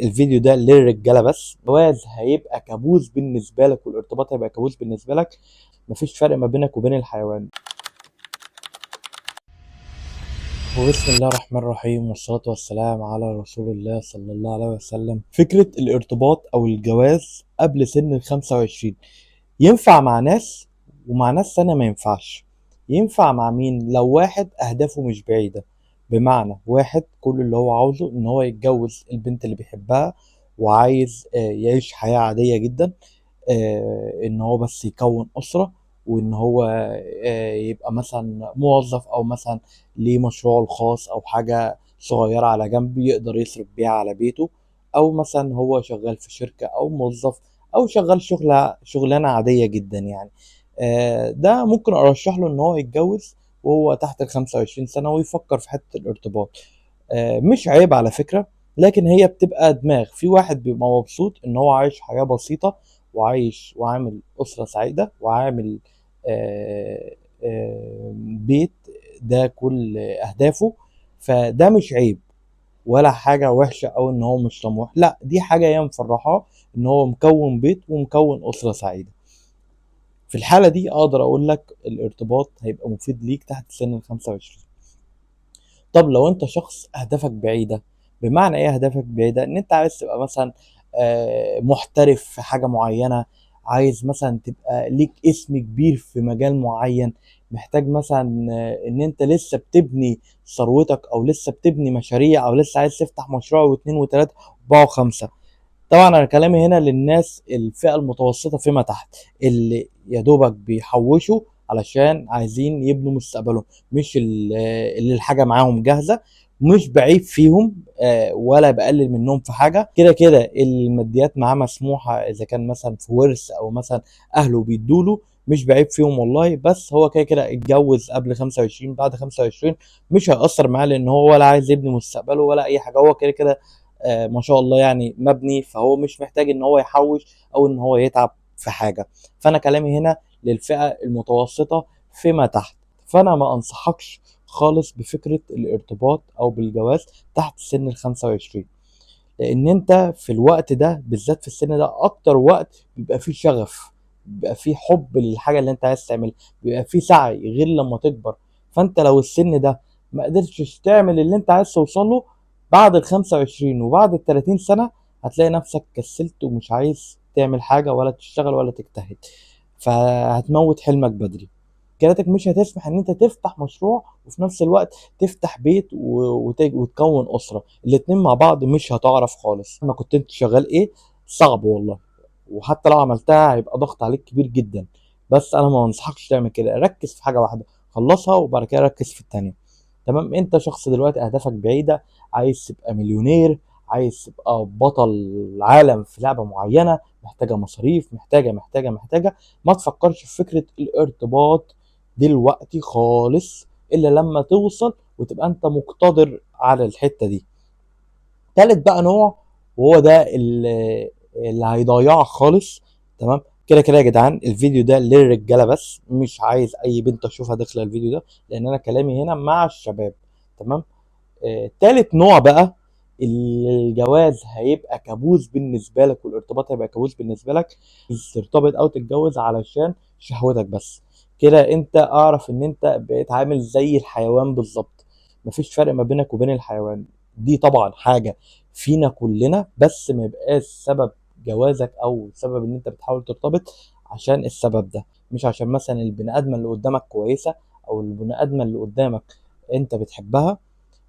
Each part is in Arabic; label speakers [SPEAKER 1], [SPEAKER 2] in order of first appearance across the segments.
[SPEAKER 1] الفيديو ده للرجاله بس. الجواز هيبقى كابوس بالنسبه لك والارتباط هيبقى كابوس بالنسبه لك. مفيش فرق ما بينك وبين الحيوان. وبسم الله الرحمن الرحيم والصلاة والسلام على رسول الله صلى الله عليه وسلم. فكرة الارتباط أو الجواز قبل سن ال25 ينفع مع ناس ومع ناس تانية ما ينفعش. ينفع مع مين؟ لو واحد أهدافه مش بعيدة، بمعنى واحد كل اللي هو عاوزه إن هو يتجوز البنت اللي بيحبها وعايز يعيش حياة عادية جدا، ان هو بس يكون اسره، وان هو يبقى مثلا موظف او مثلا ليه مشروعه الخاص او حاجه صغيره على جنب يقدر يصرف بيها على بيته، او مثلا هو شغال في شركه او موظف او شغال شغلانه عاديه جدا يعني. ده ممكن ارشح له ان هو يتجوز وهو تحت ال25 سنه ويفكر في حته الارتباط. مش عيب على فكرة، لكن هي بتبقى دماغ. في واحد بيبقى مبسوط ان هو عايش حياة بسيطة وعايش وعامل أسرة سعيدة وعامل بيت، ده كل أهدافه. فده مش عيب ولا حاجة وحشة أو إن هو مش طموح، لا دي حاجة هي مفرحاه إن هو مكون بيت ومكون أسرة سعيدة. في الحالة دي أقدر أقول لك الارتباط هيبقى مفيد ليك تحت سن ال25. طب لو انت شخص اهدافك بعيده، بمعنى ايه اهدافك بعيده؟ ان انت عايز تبقى مثلا محترف في حاجه معينه، عايز مثلا تبقى ليك اسم كبير في مجال معين، محتاج مثلا ان انت لسه بتبني ثروتك او لسه بتبني مشاريع او لسه عايز تفتح مشروع واثنين وثلاثه واربعه وخمسه. طبعا انا كلامي هنا للناس الفئة المتوسطة فيما تحت، اللي يا دوبك بيحوشوا علشان عايزين يبنوا مستقبلهم، مش اللي الحاجة معاهم جاهزة. مش بعيب فيهم ولا بقلل منهم في حاجة، كده كده الماديات معاه مسموحة اذا كان مثلا في ورث او مثلا اهله بيدوله، مش بعيب فيهم والله. بس هو كده كده اتجوز قبل 25 بعد 25 مش هيأثر معاه، لان هو ولا عايز يبني مستقبله ولا اي حاجة. هو كده كده ما شاء الله يعني مبني، فهو مش محتاج ان هو يحوش او ان هو يتعب في حاجه. فانا كلامي هنا للفئه المتوسطه فيما تحت. فانا ما انصحكش خالص بفكره الارتباط او بالجواز تحت سن ال25، لان انت في الوقت ده بالذات في السن ده اكتر وقت بيبقى فيه شغف، بيبقى فيه حب للحاجه اللي انت عايز تعملها، بيبقى فيه سعي غير لما تكبر. فانت لو السن ده ما قدرتش تعمل اللي انت عايز توصل له، بعد ال25 وبعد ال30 سنه هتلاقي نفسك كسلت ومش عايز تعمل حاجه ولا تشتغل ولا تجتهد، فهتموت حلمك بدري. كاراتك مش هتسمح ان انت تفتح مشروع وفي نفس الوقت تفتح بيت وتكون اسره. الاتنين مع بعض مش هتعرف خالص. ما كنت انت شغال ايه؟ صعب والله، وحتى لو عملتها هيبقى ضغط عليك كبير جدا. بس انا ما انصحكش تعمل كده، ركز في حاجه واحده خلصها وبعد كده ركز في التانية. تمام؟ انت شخص دلوقتي اهدافك بعيده، عايز تبقى مليونير، عايز تبقى بطل عالم في لعبه معينه، محتاجه مصاريف، محتاجه. ما تفكرش في فكره الارتباط دلوقتي خالص الا لما توصل وتبقى انت مقتدر على الحته دي. تالت بقى نوع، وهو ده اللي هيضيعك خالص. تمام؟ كده كده يا جدعان الفيديو ده للرجاله بس، مش عايز اي بنت اشوفها داخله الفيديو ده، لان انا كلامي هنا مع الشباب. تمام؟ تالت نوع بقى، الجواز هيبقى كابوس بالنسبه لك والارتباط هيبقى كابوس بالنسبه لك. ترتبط او تتجوز علشان شهوتك بس، كده انت اعرف ان انت بقيت عامل زي الحيوان بالظبط. مفيش فرق ما بينك وبين الحيوان. دي طبعا حاجه فينا كلنا، بس ما يبقاش سبب جوازك او سبب ان انت بتحاول ترتبط عشان السبب ده، مش عشان مثلا البني ادمه اللي قدامك كويسه او البني ادمه اللي قدامك انت بتحبها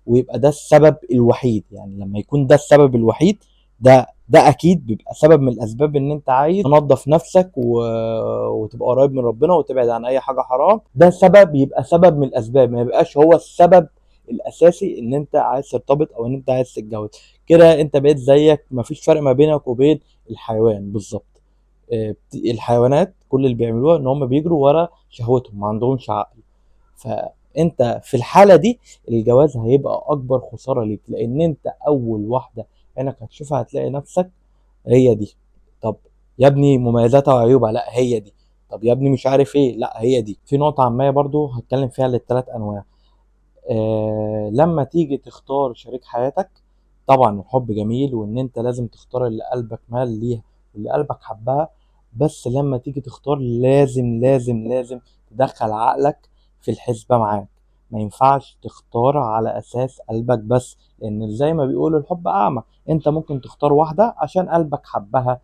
[SPEAKER 1] ويبقى ده السبب الوحيد. يعني لما يكون ده السبب الوحيد، ده اكيد بيبقى سبب من الاسباب ان انت عايز تنظف نفسك وتبقى قريب من ربنا وتبعد عن اي حاجه حرام. ده سبب، يبقى سبب من الاسباب، ما يبقاش هو السبب الاساسي ان انت عايز ترتبط او ان انت عايز تتجوز. كده انت بقيت زيك، مفيش فرق ما بينك وبين الحيوان بالظبط. الحيوانات كل اللي بيعملوه ان هم بيجروا ورا شهوتهم، ما عندهمش عقل. فانت في الحاله دي الجواز هيبقى اكبر خساره ليك، لان انت اول واحده عينك هتشوفها هتلاقي نفسك هي دي. طب يا ابني مميزاتها وعيوبها، لا هي دي. طب يا ابني مش عارف ايه، لا هي دي. في نقطه عامه برضو هتكلم فيها للثلاث انواع. لما تيجي تختار شريك حياتك، طبعا الحب جميل، وان انت لازم تختار اللي قلبك مال ليها واللي قلبك حبها، بس لما تيجي تختار لازم تدخل عقلك في الحسبة معاك. ما ينفعش تختار على اساس قلبك بس، لان زي ما بيقولوا الحب اعمى. انت ممكن تختار واحدة عشان قلبك حبها،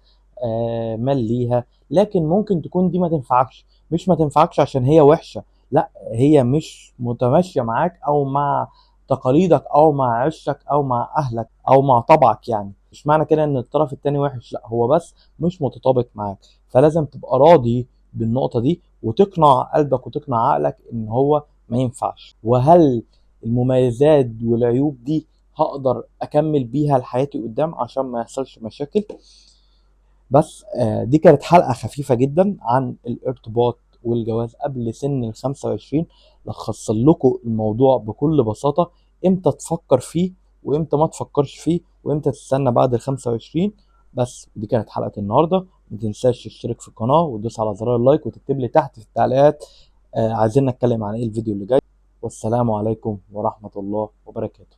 [SPEAKER 1] مال ليها، لكن ممكن تكون دي ما تنفعكش. مش ما تنفعكش عشان هي وحشة، لا، هي مش متماشية معاك او مع تقاليدك او مع عشك او مع اهلك او مع طبعك. يعني مش معنى كده ان الطرف التاني وحش، لا، هو بس مش متطابق معاك. فلازم تبقى راضي بالنقطة دي، وتقنع قلبك وتقنع عقلك ان هو ما ينفعش. وهل المميزات والعيوب دي هقدر اكمل بيها لحياتي قدام عشان ما يحصلش مشاكل؟ بس دي كانت حلقة خفيفة جدا عن الارتباط والجواز قبل سن ال25. لخصت لكم الموضوع بكل بساطة، امتى تفكر فيه وامتى ما تفكرش فيه، وامتى تستنى بعد ال25. بس دي كانت حلقة النهاردة. ما تنساش تشترك في القناة وتدوس على زرار اللايك وتكتب لي تحت في التعليقات عايزين نتكلم عن ايه الفيديو اللي جاي. والسلام عليكم ورحمة الله وبركاته.